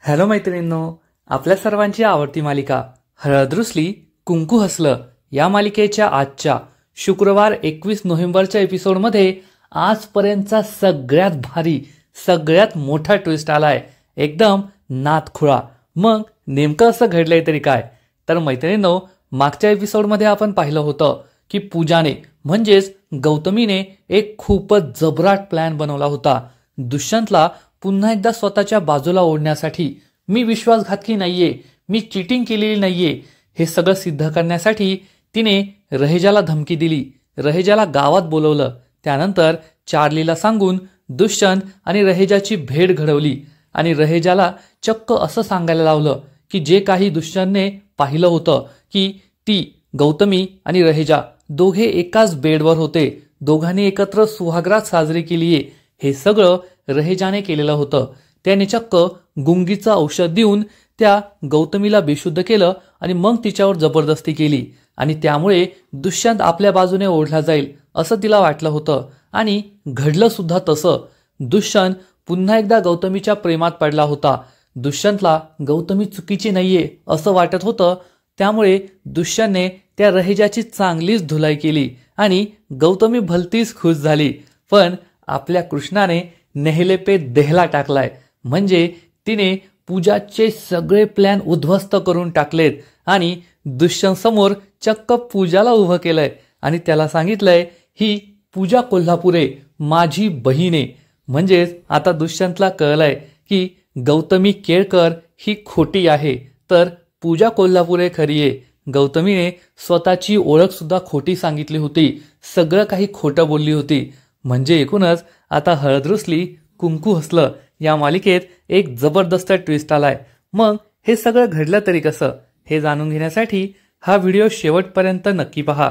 Hello मैत्रिणींनो, आपल्या सर्वांची आवडती मालिका हळद रुसली कुंकू हसलं या मालिकेच्या आजच्या शुक्रवार 21 नोव्हेंबरच्या एपिसोडमध्ये आजपर्यंतचा सगळ्यात भारी सगळ्यात मोठा ट्विस्ट आलाय. एकदम नादखुळा. मग नेमकं असं घडलंय तरी काय? तर मैत्रिणींनो, मागच्या एपिसोडमध्ये आपण पाहिलं होतं की पूजाने म्हणजेच गौतमीने एक खूपच जबराट प्लॅन बनवला होता. दुष्यंतला पुन्हा एकदा स्वतःच्या बाजूला ओढण्यासाठी. मी विश्वासघातकी नाहीये, मी चिटिंग केलेली नाहीये, हे सगळं सिद्ध करण्यासाठी तिने रहेजाला धमकी दिली. रहेजाला गावात बोलवलं. त्यानंतर चार्लीला सांगून दुष्यंत आणि रहेजाची भेट घडवली आणि रहेजाला चक्क असं सांगायला लावलं की जे काही दुष्यंतने पाहिलं होतं की ती गौतमी आणि रहेजा दोघे एकाच बेडवर होते, दोघांनी एकत्र सुहागरात साजरी केलीये, हे सगळं रहेजाने केलेलं होतं. त्याने चक्क गुंगीचं औषध देऊन त्या गौतमीला बेशुद्ध केलं आणि मग तिच्यावर जबरदस्ती केली आणि त्यामुळे दुष्यंत आपल्या बाजूने ओढला जाईल असं तिला वाटलं होतं आणि घडलं सुद्धा तसं. दुष्यंत पुन्हा एकदा गौतमीच्या प्रेमात पडला होता. दुष्यंतला गौतमी चुकीची नाहीये असं वाटत होतं. त्यामुळे दुष्यंतने त्या रहेजाची चांगलीच धुलाई केली आणि गौतमी भलतीच खुश झाली. पण आपल्या कृष्णाने नेहले पे देहला टाकलाय. म्हणजे तिने पूजाचे सगळे प्लॅन उद्ध्वस्त करून टाकलेत आणि दुष्यंत समोर चक्क पूजाला उभं केलंय आणि त्याला सांगितलंय ही पूजा कोल्हापुरे माझी बहीण. म्हणजेच आता दुष्यंतला कळलंय की गौतमी केळकर ही खोटी आहे तर पूजा कोल्हापुरे खरी आहे. गौतमीने स्वतःची ओळख सुद्धा खोटी सांगितली होती, सगळं काही खोटं बोलली होती. म्हणजे एकूणच आता हळद रुसली कुंकू हसलं या मालिकेत एक जबरदस्त ट्विस्ट आलाय. मग हे सगळं घडलं तरी कसं हे जाणून घेण्यासाठी हा व्हिडिओ शेवटपर्यंत नक्की पहा.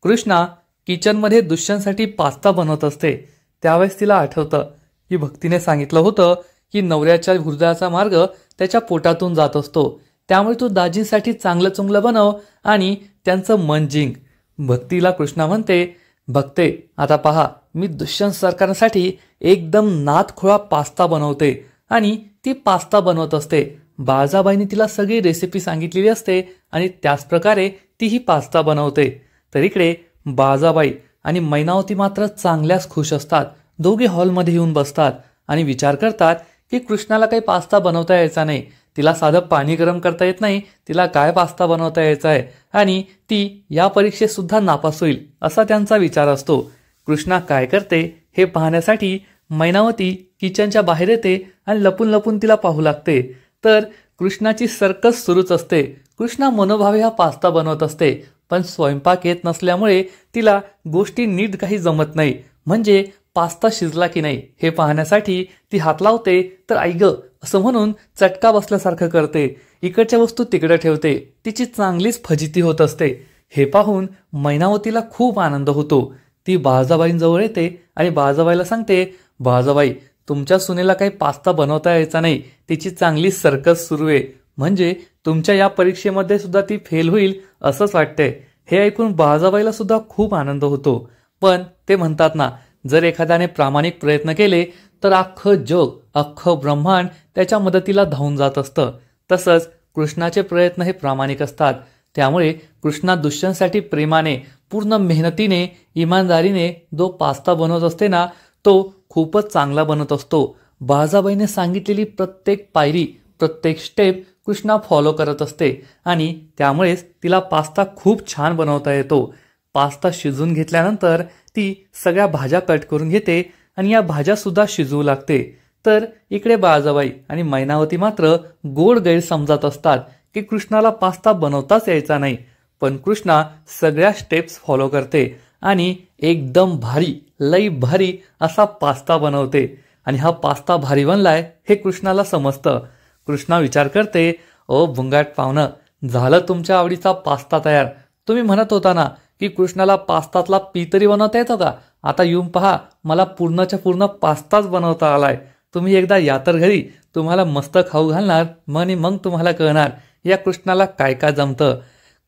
कृष्णा किचनमध्ये दुष्यंतसाठी पास्ता बनवत असते. त्यावेळेस तिला आठवतं की भक्तीने सांगितलं होतं की नवऱ्याच्या हृदयाचा मार्ग त्याच्या पोटातून जात असतो, त्यामुळे तू दाजींसाठी चांगलं चुंगलं बनव आणि त्यांचं मन जिंक. भक्तीला कृष्णा म्हणते, भक्ते आता पहा मी दुष्यंत सरकारसाठी एकदम नादखुळा पास्ता बनवते आणि ती पास्ता बनवत असते. बाळजाबाईंनी तिला सगळी रेसिपी सांगितलेली असते आणि त्याच प्रकारे ती ही पास्ता बनवते. तर इकडे बाळजाबाई आणि मैनावती मात्र चांगल्याच खुश असतात. दोघे हॉलमध्ये येऊन बसतात आणि विचार करतात की कृष्णाला काही पास्ता बनवता यायचा नाही, तिला साधं पाणी गरम करता येत नाही, तिला काय पास्ता बनवता यायचा आहे आणि ती या परीक्षेत सुद्धा नापास होईल असा त्यांचा विचार असतो. कृष्णा काय करते हे पाहण्यासाठी मैनावती किचनच्या बाहेर येते आणि लपून लपून तिला पाहू लागते. तर कृष्णाची सर्कस सुरूच असते. कृष्णा मनोभावे हा पास्ता बनवत असते, पण स्वयंपाक येत नसल्यामुळे तिला गोष्टी नीट काही जमत नाही. म्हणजे पास्ता शिजला की नाही हे पाहण्यासाठी ती हात लावते तर आई ग असं म्हणून चटका बसल्यासारखं करते. इकडच्या वस्तू तिकडे ठेवते. तिची चांगलीच फजिती होत असते. हे पाहून मैनावतीला खूप आनंद होतो. ती बाळजाबाईंजवळ येते आणि बाळजाबाईला सांगते, बाळजाबाई तुमच्या सुनेला काही पास्ता बनवता यायचा नाही, तिची चांगली सर्कस सुरू आहे. म्हणजे तुमच्या या परीक्षेमध्ये सुद्धा ती फेल होईल असंच वाटतंय. हे ऐकून बाळजाबाईला सुद्धा खूप आनंद होतो. पण ते म्हणतात ना, जर एखाद्याने प्रामाणिक प्रयत्न केले तर अख्खं जग अख्खं ब्रह्मांड त्याच्या मदतीला धावून जात असतं. तसंच कृष्णाचे प्रयत्न हे प्रामाणिक असतात. त्यामुळे कृष्णा दुष्यंतसाठी प्रेमाने पूर्ण मेहनतीने इमानदारीने जो पास्ता बनवत असते ना तो खूपच चांगला बनत असतो. बाळजाबाईने सांगितलेली प्रत्येक पायरी प्रत्येक स्टेप कृष्णा फॉलो करत असते आणि त्यामुळेच तिला पास्ता खूप छान बनवता येतो. पास्ता शिजून घेतल्यानंतर ती सगळ्या भाज्या कट करून घेते आणि या भाज्या सुद्धा शिजवू लागते. तर इकडे बाळजाबाई आणि मैनावती मात्र गोड गैरसमजात असतात की कृष्णाला पास्ता बनवताच यायचा नाही. पण कृष्णा सगळ्या स्टेप्स फॉलो करते आणि एकदम भारी लई भारी असा पास्ता बनवते आणि हा पास्ता भारी बनलाय हे कृष्णाला समजतं. कृष्णा विचार करते, ओ भुंगाट पाहुणं, झालं तुमच्या आवडीचा पास्ता तयार. तुम्ही म्हणत होता ना की कृष्णाला पास्तातला पी तरी बनवता येतो का? आता येऊन पहा, मला पूर्णच्या पूर्ण पास्ताच बनवता आलाय. तुम्ही एकदा या तर घरी, तुम्हाला मस्त खाऊ घालणार मग तुम्हाला कळणार या कृष्णाला काय काय जमतं.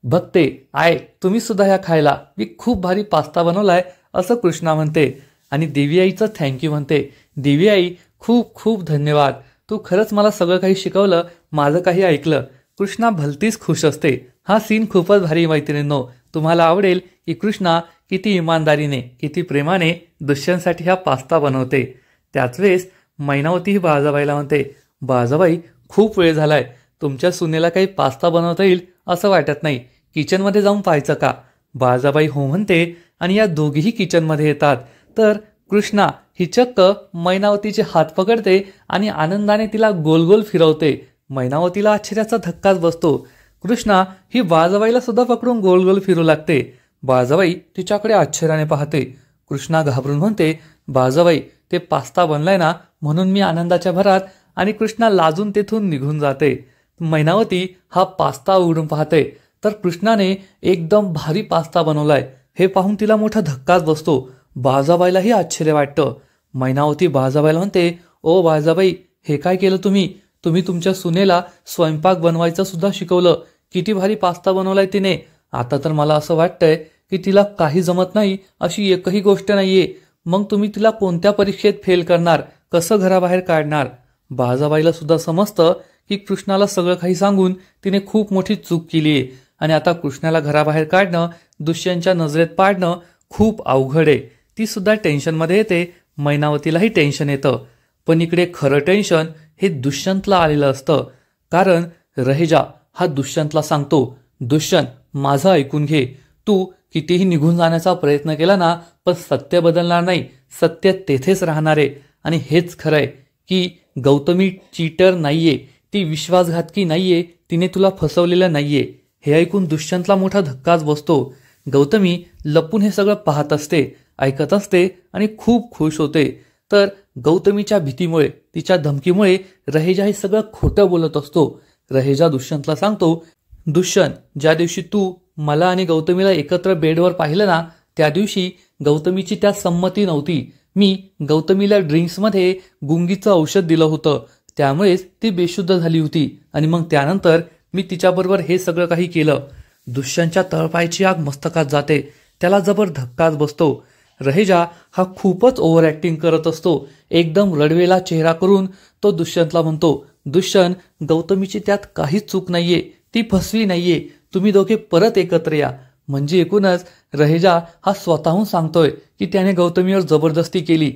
भक्ते आय तुम्ही सुद्धा या खायला, मी खूप भारी पास्ता बनवलाय असं कृष्णा म्हणते आणि देवी आईचं थँक्यू म्हणते. देवी आई खूप खूप धन्यवाद. तू खरंच मला सगळं काही शिकवलं, माझं काही ऐकलं. कृष्णा भलतीच खुश असते. हा सीन खूपच भारी मैत्रिणींनो. तुम्हाला आवडेल की कृष्णा किती इमानदारीने, किती प्रेमाने दुष्यंतसाठी हा पास्ता बनवते. त्याच वेळेस मैनावती ही बाळाबाईला म्हणते, बाळाबाई खूप वेळ झालाय, तुमच्या सुनेला काही पास्ता बनवता येईल असं वाटत नाही, किचनमध्ये जाऊन पाहायचं का? बाळाबाई हो म्हणते आणि या दोघीही किचनमध्ये येतात. तर कृष्णा ही चक्क मैनावतीचे हात पकडते आणि आनंदाने तिला गोल गोल फिरवते. मैनावतीला आश्चर्याचा धक्काच बसतो. कृष्णा ही बाळाबाईला सुद्धा पकडून गोल गोल फिरू लागते. बाळाबाई तिच्याकडे आश्चर्याने पाहते. कृष्णा घाबरून म्हणते, बाळाबाई ते पास्ता बनलाय ना म्हणून मी आनंदाच्या भरात, आणि कृष्णा लाजून तेथून निघून जाते. मैनावती हा पास्ता उघडून पाहते तर कृष्णाने एकदम भारी पास्ता बनवलाय. हे पाहून तिला मोठा धक्काच बसतो. बाळाबाईलाही आश्चर्य वाटतं. मैनावती बाळाबाईला म्हणते, ओ बाळाबाई, हे काय केलं तुम्ही? तुम्ही तुमच्या सुनेला स्वयंपाक बनवायचं सुद्धा शिकवलं. किती भारी पास्ता बनवलाय तिने. आता तर मला असं वाटतंय की तिला काही जमत नाही अशी एकही गोष्ट नाहीये. मग तुम्ही तिला कोणत्या परीक्षेत फेल करणार, कसं घराबाहेर काढणार? बाळाबाईला सुद्धा समजतं की कृष्णाला सगळं काही सांगून तिने खूप मोठी चूक केलीये आणि आता कृष्णाला घराबाहेर काढणं, दुष्यंतच्या नजरेत पाडणं खूप अवघड आहे. ती सुद्धा टेन्शनमध्ये येते. मैनावतीलाही टेन्शन येतं. पण इकडे खरं टेन्शन हे दुष्यंतला आलेलं असतं. कारण रहेजा हा दुष्यंतला सांगतो, दुष्यंत माझं ऐकून घे, तू कितीही निघून जाण्याचा प्रयत्न केला ना पण सत्य बदलणार नाही, सत्य तेथेच राहणार आहे. आणि हेच खरंय की गौतमी चीटर नाहीये, ती विश्वासघातकी नाहीये, तिने तुला फसवलेलं नाहीये. हे ऐकून दुष्यंतला मोठा धक्काच बसतो. गौतमी लपून हे सगळं पाहत असते, ऐकत असते आणि खूप खुश होते. तर गौतमीच्या भीतीमुळे, तिच्या धमकीमुळे रहेजा हे सगळं खोटं बोलत असतो. रहेजा दुष्यंतला सांगतो, दुष्यंत, ज्या दिवशी तू मला आणि गौतमीला एकत्र बेडवर पाहिलं ना त्या दिवशी गौतमीची त्यात संमती नव्हती. मी गौतमीला ड्रिंक्समध्ये गुंगीचं औषध दिलं होतं, त्यामुळेच ती बेशुद्ध झाली होती आणि मग त्यानंतर मी तिच्याबरोबर हे सगळं काही केलं. दुष्यंतच्या तळपायची आग मस्तकात जाते. त्याला जबर धक्काच बसतो. रहेजा हा खूपच ओव्हर ऍक्टिंग करत असतो. एकदम रडवेला चेहरा करून तो दुष्यंतला म्हणतो, दुष्यंत, गौतमीची त्यात काहीच चूक नाहीये, ती फसवी नाहीये, तुम्ही दोघे परत एकत्र या. म्हणजे एकूणच रहेजा हा स्वतःहून सांगतोय की त्याने गौतमीवर जबरदस्ती केली,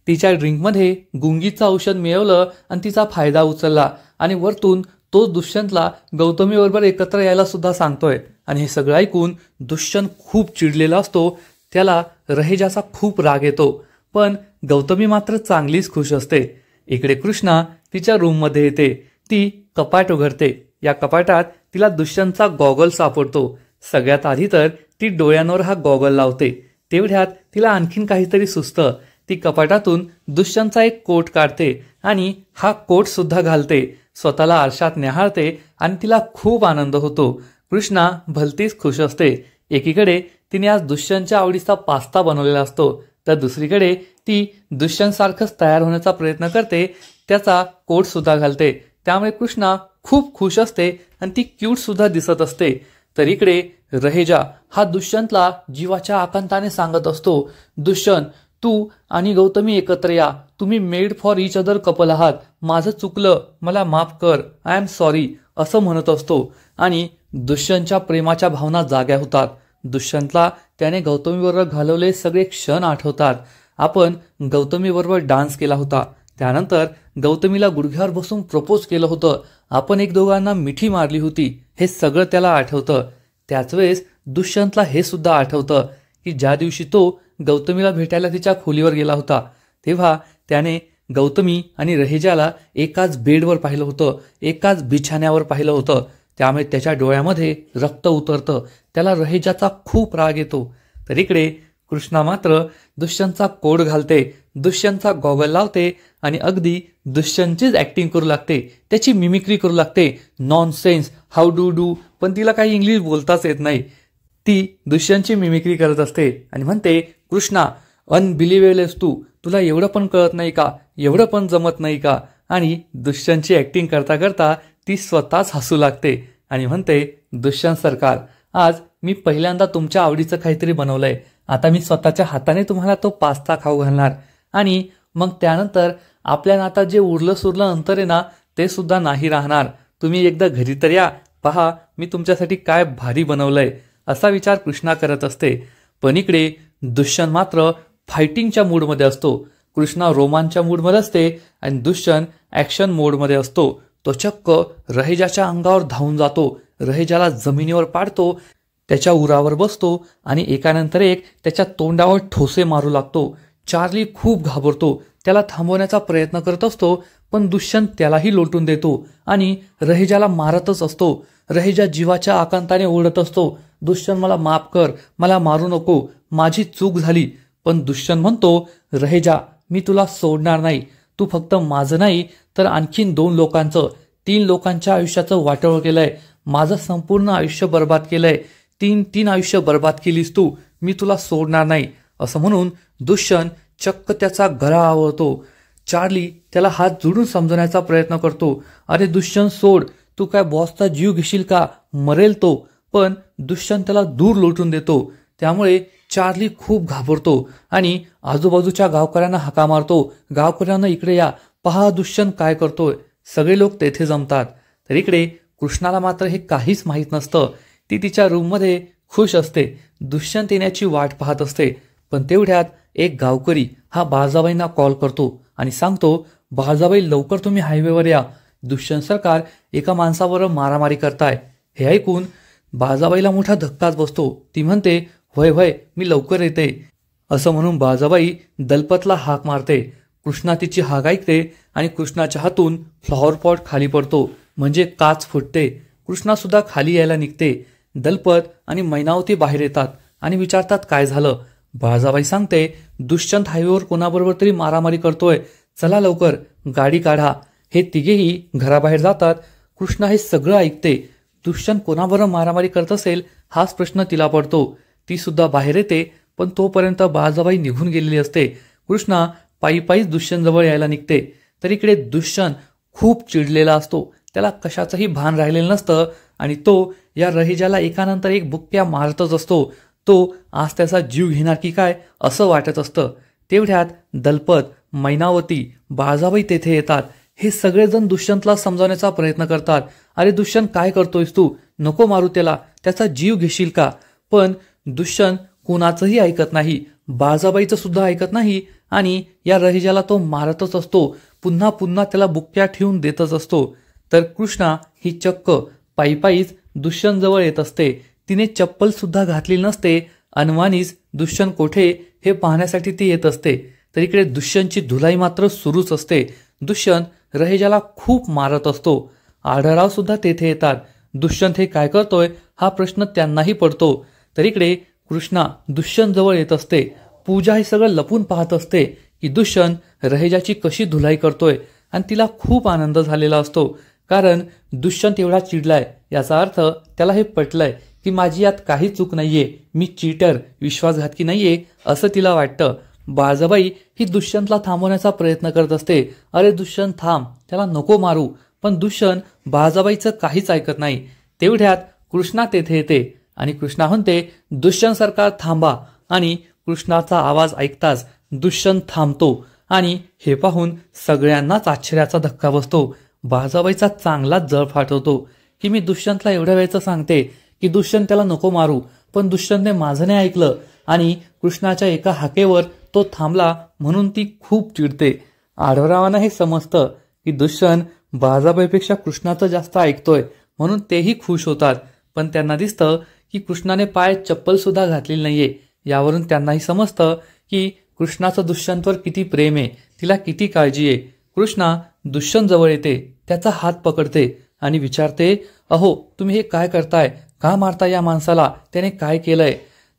तिच्या ड्रिंकमध्ये गुंगीचं औषध मिळवलं आणि तिचा फायदा उचलला, आणि वरतून तो दुष्यंतला गौतमीबरोबर एकत्र यायला सुद्धा सांगतोय. आणि हे सगळं ऐकून दुष्यंत खूप चिडलेला असतो. त्याला रहेजाचा खूप राग येतो. पण गौतमी मात्र चांगलीच खुश असते. इकडे कृष्णा तिच्या रूममध्ये येते. ती कपाट उघडते. या कपाटात तिला दुष्यंतचा गॉगल सापडतो. सगळ्यात आधी तर ती डोळ्यांवर हा गॉगल लावते. तेवढ्यात तिला आणखीन काहीतरी सुचतं. ती कपाटातून दुष्यंतचा एक कोट काढते आणि हा कोट सुद्धा घालते. स्वतःला आरशात निहाळते आणि तिला खूप आनंद होतो. कृष्णा भलतीच खुश असते. एकीकडे तिने आज दुष्यंतच्या आवडीचा पास्ता बनवलेला असतो, तर दुसरीकडे ती दुष्यंतसारखंच तयार होण्याचा प्रयत्न करते. त्याचा कोट सुद्धा घालते. त्यामुळे कृष्णा खूप खुश असते आणि ती क्यूट सुद्धा दिसत असते. तर इकडे रहेजा हा दुष्यंतला जीवाच्या आकांताने सांगत असतो, दुष्यंत, तू आणि गौतमी एकत्र या. तुम्ही made for each other couple आहात. माझं चुकलं, मला माफ कर, आय एम सॉरी असं म्हणत असतो. आणि दुष्यंतच्या प्रेमाच्या भावना जाग्या होतात. दुष्यंतला त्याने गौतमीबरोबर घालवले सगळे क्षण आठवतात. आपण गौतमीबरोबर डान्स केला होता, त्यानंतर गौतमीला गुडघ्यावर बसून प्रपोज केलं होतं, आपण एक दोघांना मिठी मारली होती, हे सगळं त्याला आठवतं. त्याच वेळेस दुष्यंतला हे सुद्धा आठवतं की ज्या दिवशी तो गौतमीला भेटायला तिच्या खोलीवर गेला होता तेव्हा त्याने गौतमी आणि रहेजाला एकाच बेडवर पाहिलं होतं, एकाच बिछाण्यावर पाहिलं होतं. त्यामुळे त्याच्या डोळ्यामध्ये रक्त उतरतं. त्याला रहेजाचा खूप राग येतो. तर इकडे कृष्णा मात्र दुष्यंतचा कोट घालते, दुष्यंतचा गॉगल लावते आणि अगदी दुष्यंतचीच ऍक्टिंग करू लागते, त्याची मिमिक्री करू लागते. नॉनसेन्स, हाऊ डू डू, पण तिला काही इंग्लिश बोलताच येत नाही. ती दुष्यंतची मिमिक्री करत असते आणि म्हणते, कृष्णा, अनबिलिव्हेबल आहेस तू, तुला एवढं पण कळत नाही का, एवढं पण जमत नाही का? आणि दुष्यंतची ऍक्टिंग करता करता ती स्वतःच हसू लागते आणि म्हणते, दुष्यंत सरकार, आज मी पहिल्यांदा तुमच्या आवडीचं काहीतरी बनवलंय. आता मी स्वतःच्या हाताने तुम्हाला तो पास्ता खाऊ घालणार आणि मग त्यानंतर आपल्या नातात जे उरलं सुरलं अंतर आहे ना ते सुद्धा नाही राहणार. तुम्ही एकदा घरी तर या, पहा मी तुमच्यासाठी काय भारी बनवलंय, असा विचार कृष्णा करत असते. पण इकडे दुष्यंत मात्र फायटिंगच्या मूडमध्ये असतो. कृष्णा रोमांच्या मूडमध्ये असते आणि दुष्यंत ॲक्शन मोडमध्ये असतो. तो चक्क रहेजाच्या अंगावर धावून जातो, रहेजाला जमिनीवर पाडतो, त्याच्या उरावर बसतो आणि एकानंतर एक त्याच्या तोंडावर ठोसे मारू लागतो. चार्ली खूप घाबरतो, त्याला थांबवण्याचा प्रयत्न करत असतो, पण दुष्यंत त्यालाही लोटून देतो आणि रहेजाला मारतच असतो. रहेजा जीवाच्या आकांताने ओरडत असतो, दुष्यंत मला माफ कर, मला मारू नको, माझी चूक झाली. पण दुष्यंत म्हणतो, रहेजा मी तुला सोडणार नाही. तू फक्त माझं नाही तर आणखीन 2 लोकांचं, 3 लोकांच्या आयुष्याचं वाटोळं केलंय, माझं संपूर्ण आयुष्य बर्बाद केलंय, 3 आयुष्य बर्बाद केलीस तू, मी तुला सोडणार नाही. असं म्हणून दुष्यंत चक्क त्याचा गळा आवळतो. चार्ली त्याला हात जोडून समजवण्याचा प्रयत्न करतो, अरे दुष्यंत सोड, तू काय बॉसचा जीव घेशील का, मरेल तो. पण दुष्यंत त्याला दूर लोटून देतो. त्यामुळे चार्ली खूप घाबरतो आणि आजूबाजूच्या गावकऱ्यांना हाका मारतो, गावकऱ्यांना इकडे या, पहा दुष्यंत काय करतोय. सगळे लोक तेथे जमतात. तर इकडे कृष्णाला मात्र हे काहीच माहीत नसतं. ती तिच्या रूममध्ये खुश असते, दुष्यंत येण्याची वाट पाहत असते. पण तेवढ्यात एक गावकरी हा बाळजाबाईंना कॉल करतो आणि सांगतो, बाळजाबाई लवकर तुम्ही हायवेवर या, दुष्यंत सरकार एका माणसाबरोबर मारामारी करताय. हे ऐकून बाळजाबाईला मोठा धक्काच बसतो. ती म्हणते, होय होय मी लवकर येते. असं म्हणून बाळजाबाई दलपतला हाक मारते. कृष्णा तिची हाक ऐकते आणि कृष्णाच्या हातून फ्लॉवर पॉट खाली पडतो, म्हणजे काच फुटते. कृष्णा सुद्धा खाली यायला निघते. दलपत आणि मैनावती बाहेर येतात आणि विचारतात काय झालं. बाळजाबाई सांगते, दुष्यंत हायवेवर कोणाबरोबर तरी मारामारी करतोय, चला लवकर गाडी काढा. हे तिघेही घराबाहेर जातात. कृष्णा हे सगळं ऐकते. दुष्यंत कोणाबरोबर मारामारी करत असेल हाच प्रश्न तिला पडतो. ती सुद्धा बाहेर येते, पण तोपर्यंत बाळजाबाई निघून गेलेली असते. कृष्णा पायीच दुष्यंत जवळ यायला निघते. तर इकडे दुष्यंत खूप चिडलेला असतो, त्याला कशाचंही भान राहिलेलं नसतं आणि तो या रहेजाला एकानंतर एक बुक्क्या मारतच असतो. तो आज त्याचा जीव घेणार की काय असं वाटत असतं. तेवढ्यात दलपत, मैनावती, बाळजाबाई तेथे येतात. हे सगळेजण दुष्यंतला समजावण्याचा प्रयत्न करतात, अरे दुष्यंत काय करतोयस तू, नको मारू त्याला, त्याचा जीव घेशील का. पण दुष्यंत कुणाचंही ऐकत नाही, बाळजाबाईचं सुद्धा ऐकत नाही आणि या रहेजाला तो मारतच असतो, पुन्हा पुन्हा त्याला बुक्क्या ठेवून देतच असतो. तर कृष्णा ही चक्क पायीच दुष्यंत जवळ येत असते. तिने चप्पल सुद्धा घातलेली नसते. अनवाणीच दुष्यंत कोठे हे पाहण्यासाठी ती येत असते. तर इकडे दुष्यंतची धुलाई मात्र सुरूच असते. दुष्यंत रहेजाला खूप मारत असतो. आढळराव सुद्धा तेथे येतात. दुष्यंत हे काय करतोय हा प्रश्न त्यांनाही पडतो. तर इकडे कृष्णा दुष्यंत जवळ येत असते. पूजा हे सगळं लपून पाहत असते की दुष्यंत रहेजाची कशी धुलाई करतोय आणि तिला खूप आनंद झालेला असतो, कारण दुष्यंत एवढा चिडलाय याचा अर्थ त्याला हे पटलंय की माझी यात काही चूक नाहीये, मी चीटर, विश्वासघातकी नाहीये असं तिला वाटतं. बाळजाबाई ही दुष्यंतला थांबवण्याचा प्रयत्न करत असते, अरे दुष्यंत थांब, त्याला नको मारू. पण दुष्यंत बाळजाबाईचं काहीच ऐकत नाही. तेवढ्यात कृष्णा तेथे येते आणि कृष्णा म्हणते, दुष्यंत सरकार थांबा. आणि कृष्णाचा आवाज ऐकताच दुष्यंत थांबतो आणि हे पाहून सगळ्यांनाच आश्चर्याचा धक्का बसतो. बाळजाबाईचा चांगलाच जळ फाटवतो की मी दुष्यंतला एवढ्या वेळचं सांगते की दुष्यंत त्याला नको मारू, पण दुष्यंतने माझं नाही ऐकलं आणि कृष्णाच्या एका हाकेवर तो थांबला म्हणून ती खूप चिडते. आढळरावांना हे समजतं की दुष्यंत बाळजाबाईपेक्षा कृष्णाचं जास्त ऐकतोय, म्हणून तेही खुश होतात. पण त्यांना दिसतं की कृष्णाने पायात चप्पल सुद्धा घातलेली नाहीये. यावरून त्यांनाही समजतं की कृष्णाचं दुष्यंतवर किती प्रेम आहे, तिला किती काळजी आहे. कृष्णा दुष्यंत जवळ येते, त्याचा हात पकडते आणि विचारते, अहो तुम्ही हे काय करताय, का मारता या माणसाला, त्याने काय केलंय.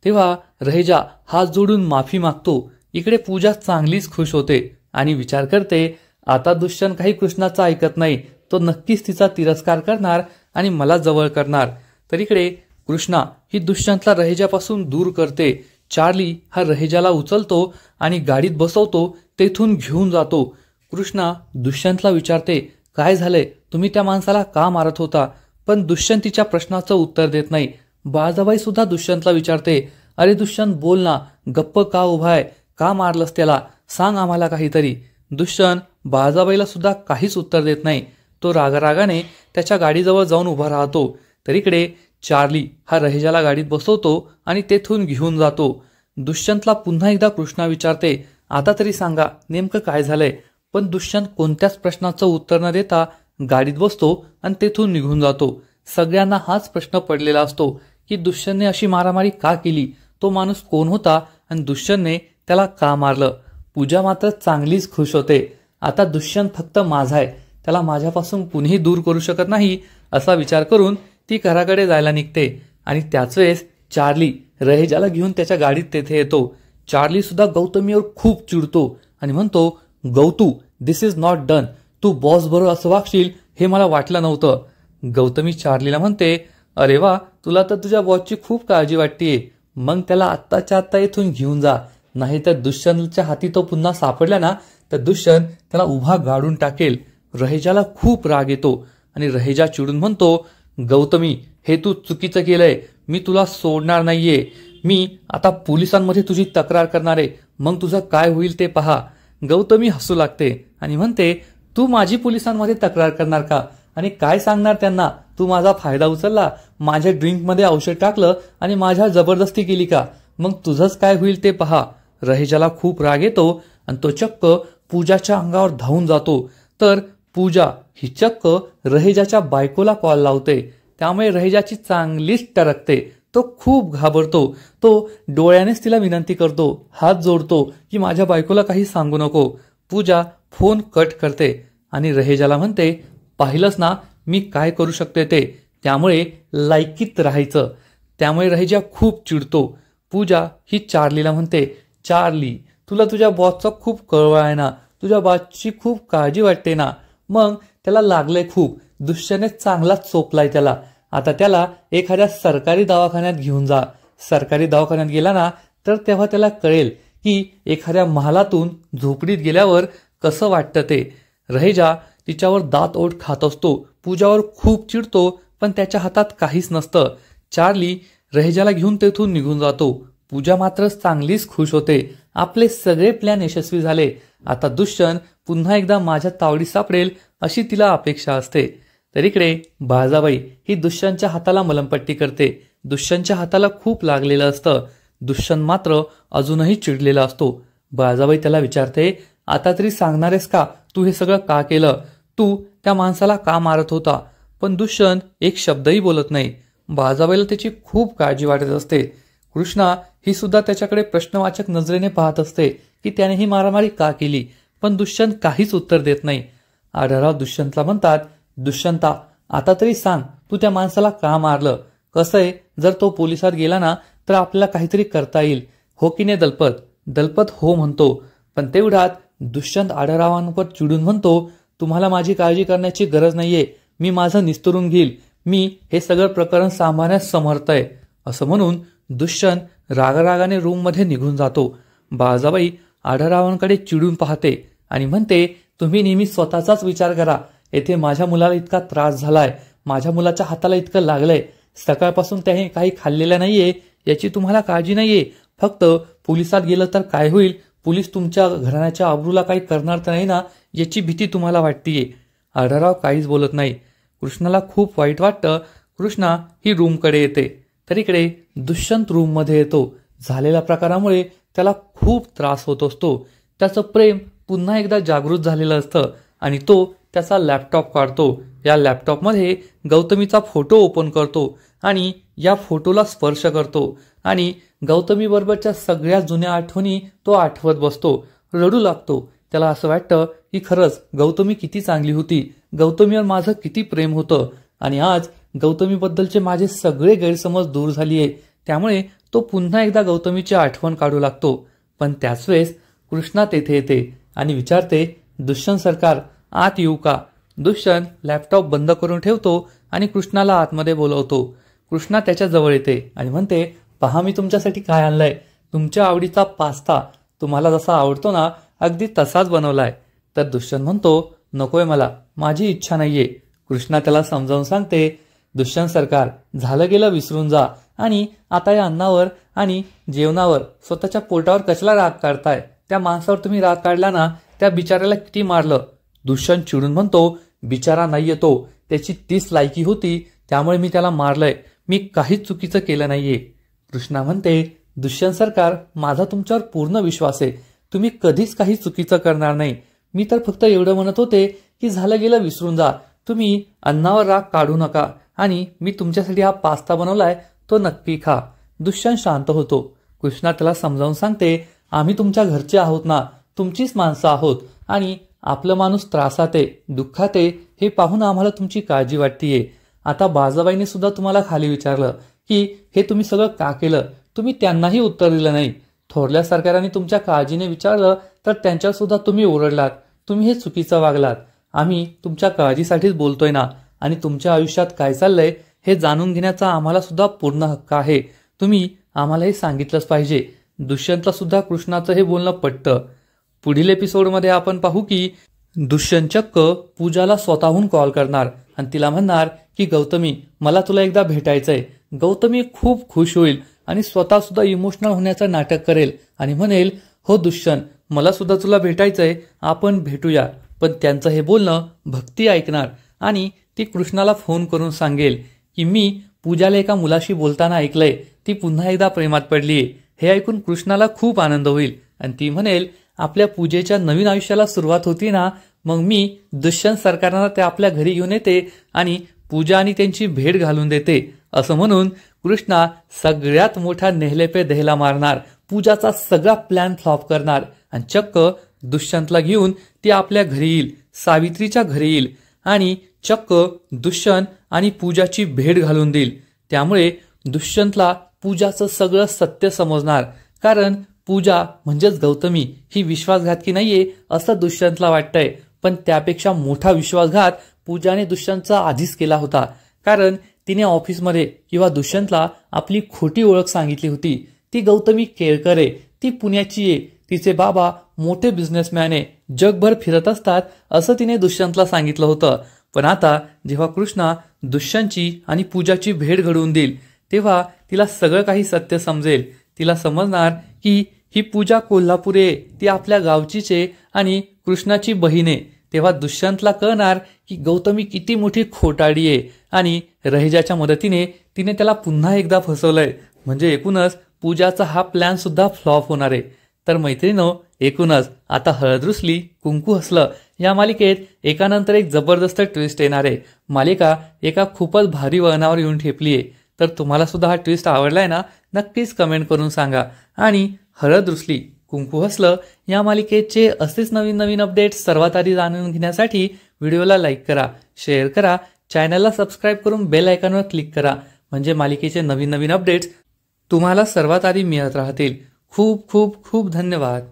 तेव्हा रहेजा हात जोडून माफी मागतो. इकडे पूजा चांगलीच खुश होते आणि विचार करते, आता दुष्यंत काही कृष्णाचा ऐकत नाही, तो नक्कीच तिचा तिरस्कार करणार आणि मला जवळ करणार. तर इकडे कृष्णा ही दुष्यंतला रहेजापासून दूर करते. चार्ली हा रहेजाला उचलतो आणि गाडीत बसवतो, तेथून घेऊन जातो. कृष्णा दुष्यंतला विचारते, काय झालंय, तुम्ही त्या माणसाला का मारत होता. पण दुष्यंत तिच्या प्रश्नाचं उत्तर देत नाही. बाळजाबाई सुद्धा दुष्यंतला विचारते, अरे दुष्यंत बोल ना, गप्प का उभा आहे, का मारलंस त्याला, सांग आम्हाला काहीतरी. दुष्यंत बाळजाबाईला सुद्धा काहीच उत्तर देत नाही. तो रागारागाने त्याच्या गाडीजवळ जाऊन उभा राहतो. तर इकडे चार्ली हा रहेजाला गाडीत बसवतो आणि तेथून घेऊन जातो. दुष्यंतला पुन्हा एकदा कृष्णा विचारते, आता तरी सांगा नेमकं काय झालंय. पण दुष्यंत कोणत्याच प्रश्नाचं उत्तर न देता गाडीत बसतो आणि तेथून निघून जातो. सगळ्यांना हाच प्रश्न पडलेला असतो की दुष्यंतने अशी मारामारी का केली, तो माणूस कोण होता आणि दुष्यंतने त्याला का मारलं. पूजा मात्र चांगलीच खुश होते. आता दुष्यंत फक्त माझा आहे, त्याला माझ्यापासून कुणीही दूर करू शकत नाही असा विचार करून ती घराकडे जायला निघते. आणि त्याच वेळेस चार्ली रहेजाला घेऊन त्याच्या गाडीत तेथे येतो. चार्ली सुद्धा गौतमीवर खूप चिडतो आणि म्हणतो, गौतू दिस इज नॉट डन. तू बॉस बरोबर असं वागशील हे मला वाटलं नव्हतं. गौतमी चार्लीला म्हणते, अरे वा, तुला तर तुझ्या बॉसची खूप काळजी वाटतेय. मग त्याला आत्ताच्या आत्ता इथून घेऊन जा, नाहीतर दुष्यंतच्या हाती तो पुन्हा सापडला ना तर दुष्यंत त्याला उभा गाडून टाकेल. रहेजाला खूप राग येतो आणि रहेजा चिडून म्हणतो, गौतमी हे तू चुकीचं केलंय, मी तुला सोडणार नाहीये. मी आता पोलिसांमध्ये तुझी तक्रार करणार आहे, मग तुझं काय होईल ते पहा. गौतमी हसू लागते आणि म्हणते, तू माझी पोलिसांमध्ये तक्रार करणार का आणि काय सांगणार त्यांना, तू माझा फायदा उचलला, माझ्या ड्रिंकमध्ये औषध टाकलं आणि माझ्या जबरदस्ती केली का, मग तुझंच काय होईल ते पहा. रहेजाला खूप राग येतो आणि तो चक्क पूजाच्या अंगावर धावून जातो. तर पूजा ही चक्क रहेजाच्या बायकोला कॉल लावते. त्यामुळे रहेजाची चांगलीच टरकते. तो खूप घाबरतो. तो डोळ्यानेच तिला विनंती करतो, हात जोडतो की माझ्या बायकोला काही सांगू नको. पूजा फोन कट करते आणि रहेजाला म्हणते, पाहिलंच ना मी काय करू शकते ते, त्यामुळे लायकीत राहायचं. त्यामुळे रहेजा खूप चिडतो. पूजा ही चार्लीला म्हणते, चार्ली तुला तुझ्या बॉसचा खूप कळवळ आहे ना, तुझ्या बॉसची खूप काळजी वाटते ना. मग त्याला लागलंय खूप, दुष्यंतने चांगलाच चोपलाय त्याला. आता त्याला एखाद्या सरकारी दवाखान्यात घेऊन जा. सरकारी दवाखान्यात गेला ना तर तेव्हा त्याला कळेल की एखाद्या महालातून झोपडीत गेल्यावर कसं वाटतं ते. रहेजा तिच्यावर दात ओठ खात असतो. पूजावर खूप चिडतो पण त्याच्या हातात काहीच नसतं. चार्ली रहेजाला घेऊन तेथून निघून जातो. पूजा मात्र चांगलीच खुश होते. आपले सगळे प्लॅन यशस्वी झाले. आता दुष्यंत पुन्हा एकदा माझ्या तावडीत सापडेल अशी तिला अपेक्षा असते. तर इकडे बाळजाबाई ही दुष्यंतच्या हाताला मलमपट्टी करते. दुष्यंतच्या हाताला खूप लागलेलं असतं. दुष्यंत मात्र अजूनही चिडलेला असतो. बाळजाबाई त्याला विचारते, आता तरी सांगणारेस का तू हे सगळं का केलं, तू त्या माणसाला का मारत होता. पण दुष्यंत एक शब्दही बोलत नाही. बाळजाबाईला त्याची खूप काळजी वाटत असते. कृष्णा ही सुद्धा त्याच्याकडे प्रश्नवाचक नजरेने पाहत असते की त्याने ही मारामारी का केली. पण दुष्यंत काहीच उत्तर देत नाही. आढळराव दुष्यंतला म्हणतात, दुष्यंता आता तरी सांग तू त्या माणसाला का मारलं. कसं आहे, जर तो पोलिसात गेला ना तर आपल्याला काहीतरी करता येईल, हो की नाही दलपत. दलपत हो म्हणतो. पण तेवढ्यात दुष्यंत आढळरावांवर चिडून म्हणतो, तुम्हाला माझी काळजी करण्याची गरज नाहीये, मी माझं निस्तरून घेईल, मी हे सगळं प्रकरण सांभाळण्यास समर्थ आहे. असं म्हणून दुष्यंत रागारागाने रूममध्ये निघून जातो. बाळजाबाई आढळरावांकडे चिडून पाहते आणि म्हणते, तुम्ही नेहमी स्वतःचाच विचार करा. येथे माझ्या मुलाला इतका त्रास झालाय, माझ्या मुलाच्या हाताला इतकं लागलंय, सकाळपासून त्याने काही खाल्लेलं नाहीये याची तुम्हाला काळजी नाहीये. फक्त पोलिसात गेलं तर काय होईल, पोलीस तुमच्या घराण्याच्या आबरूला काही करणार तर नाही ना याची भीती तुम्हाला वाटतीये. आढळराव काहीच बोलत नाही. कृष्णाला खूप वाईट वाटतं. कृष्णा ही रूमकडे येते. तर इकडे दुष्यंत रूममध्ये येतो. झालेल्या प्रकारामुळे त्याला खूप त्रास होत असतो. त्याचं प्रेम पुन्हा एकदा जागृत झालेलं असतं आणि तो त्याचा लॅपटॉप काढतो. या लॅपटॉपमध्ये गौतमीचा फोटो ओपन करतो आणि या फोटोला स्पर्श करतो आणि गौतमी बरोबरच्या सगळ्या जुन्या आठवणी तो आठवत बसतो. रडू लागतो. त्याला असं वाटतं की खरंच गौतमी किती चांगली होती, गौतमीवर माझं किती प्रेम होतं आणि आज गौतमीबद्दलचे माझे सगळे गैरसमज दूर झालीये. त्यामुळे तो पुन्हा एकदा गौतमीची आठवण काढू लागतो. पण त्याच वेळेस कृष्णा तेथे येते आणि विचारते, दुष्यंत सरकार आत येऊ का. दुष्यंत लॅपटॉप बंद करून ठेवतो आणि कृष्णाला आतमध्ये बोलवतो. कृष्णा त्याच्या जवळ येते आणि म्हणते, पहा मी तुमच्यासाठी काय आणलंय, तुमच्या आवडीचा पास्ता, तुम्हाला जसा आवडतो ना अगदी तसाच बनवलाय. तर दुष्यंत म्हणतो, नकोय मला, माझी इच्छा नाहीये. कृष्णा त्याला समजावून सांगते, दुष्यंत सरकार झालं गेलं विसरून जा आणि आता या अन्नावर आणि जेवणावर स्वतःच्या पोटावर कशाला राग काढताय. त्या माणसावर तुम्ही राग काढला ना त्या बिचाऱ्याला किती मारलं. दुष्यंत चिडून म्हणतो, बिचारा नाहीये तो, त्याची 30 लायकी होती, त्यामुळे मी त्याला मारलंय, मी काहीच चुकीचं केलं नाहीये. कृष्णा म्हणते, दुष्यंत सरकार, माझा तुमच्यावर पूर्ण विश्वास आहे, तुम्ही कधीच काही चुकीचं करणार नाही. मी तर फक्त एवढं म्हणत होते की झालं गेलं विसरून जा, तुम्ही अन्नावर राग काढू नका आणि मी तुमच्यासाठी हा पास्ता बनवलाय तो नक्की खा. दुष्यंत शांत होतो. कृष्णा त्याला समजावून सांगते, आम्ही तुमच्या घरचे आहोत ना, तुमचीच माणसं आहोत आणि आपलं माणूस त्रासात आहे, दुःखात आहे, हे पाहून आम्हाला तुमची काळजी वाटतीये. आता बाजाबाईने सुद्धा तुम्हाला खाली विचारलं की हे तुम्ही सगळं का केलं, तुम्ही त्यांनाही उत्तर दिलं नाही. थोरल्या सरकारांनी तुमच्या काळजीने विचारलं तर त्यांच्यावर सुद्धा तुम्ही ओरडलात, तुम्ही हे चुकीचं वागलात. आम्ही तुमच्या काळजीसाठीच बोलतोय ना, आणि तुमच्या आयुष्यात काय चाललंय हे जाणून घेण्याचा आम्हाला सुद्धा पूर्ण हक्क आहे, तुम्ही आम्हाला हे सांगितलंच पाहिजे. दुष्यंतला सुद्धा कृष्णाचं हे बोलणं पटतं. पुढील एपिसोडमध्ये आपण पाहू की दुष्यंत चक्क पूजाला स्वतःहून कॉल करणार आणि तिला म्हणणार की गौतमी, मला तुला एकदा भेटायचंय. गौतमी खूप खुश होईल आणि स्वतः सुद्धा इमोशनल होण्याचं नाटक करेल आणि म्हणेल, हो दुष्यंत, मला सुद्धा तुला भेटायचंय, आपण भेटूया. पण त्यांचं हे बोलणं भक्ती ऐकणार आणि ती कृष्णाला फोन करून सांगेल की मी पूजाला एका मुलाशी बोलताना ऐकलंय, ती पुन्हा एकदा प्रेमात पडलीये. हे ऐकून कृष्णाला खूप आनंद होईल आणि ती म्हणेल, आपल्या पूजेच्या नवीन आयुष्याला सुरुवात होती ना, मग मी दुष्यंत सरकारांना त्या आपल्या घरी घेऊन येते आणि पूजा आणि त्यांची भेट घालून देते. असं म्हणून कृष्णा सगळ्यात मोठा नेहलेपे देहला मारणार, पूजाचा सगळा प्लॅन फ्लॉप करणार आणि चक्क दुष्यंतला घेऊन ती आपल्या घरी येईल, सावित्रीच्या घरी येईल आणि चक्क दुष्यंत आणि पूजाची भेट घालून देईल. त्यामुळे दुष्यंतला पूजाचं सगळं सत्य समजणार, कारण पूजा म्हणजेच गौतमी ही विश्वासघातकी नाहीये असं दुष्यंतला वाटतंय. पण त्यापेक्षा मोठा विश्वासघात पूजाने दुष्यंतचा आधीच केला होता, कारण तिने ऑफिसमध्ये किंवा दुष्यंतला आपली खोटी ओळख सांगितली होती. ती गौतमी केळकर आहे, ती पुण्याची आहे, तिचे बाबा मोठे बिझनेसमॅन आहे, जगभर फिरत असतात असं तिने दुष्यंतला सांगितलं होतं. पण आता जेव्हा कृष्णा दुष्यंतची आणि पूजाची भेट घडवून देईल तेव्हा तिला सगळं काही सत्य समजेल. तिला समजणार की ही पूजा कोल्हापुरी आहे, ती आपल्या गावचीच आहे आणि कृष्णाची बहीण आहे. तेव्हा दुष्यंतला कळणार की गौतमी किती मोठी खोटाडी आहे आणि रहेजाच्या मदतीने तिने त्याला पुन्हा एकदा फसवलंय. म्हणजे एकूणच पूजाचा हा प्लॅन सुद्धा फ्लॉप होणार आहे. तर मैत्रिणींनो, एकूणच आता हळद रुसली कुंकू हसलं या मालिकेत एकानंतर एक जबरदस्त ट्विस्ट येणार आहे. मालिका एका खूपच भारी वळणावर येऊन ठेपली आहे. तर तुम्हाला सुद्धा हा ट्विस्ट आवडलाय ना, नक्कीच कमेंट करून सांगा. आणि हळद रुसली कुंकू हसलं या मालिकेचे असेच नवीन नवीन अपडेट्स सर्वात आधी जाणून घेण्यासाठी व्हिडिओला लाईक करा, शेअर करा, चॅनलला सबस्क्राईब करून बेल आयकॉनवर क्लिक करा, म्हणजे मालिकेचे नवीन नवीन अपडेट्स तुम्हाला सर्वात आधी मिळत राहतील. खूप खूप खूप धन्यवाद.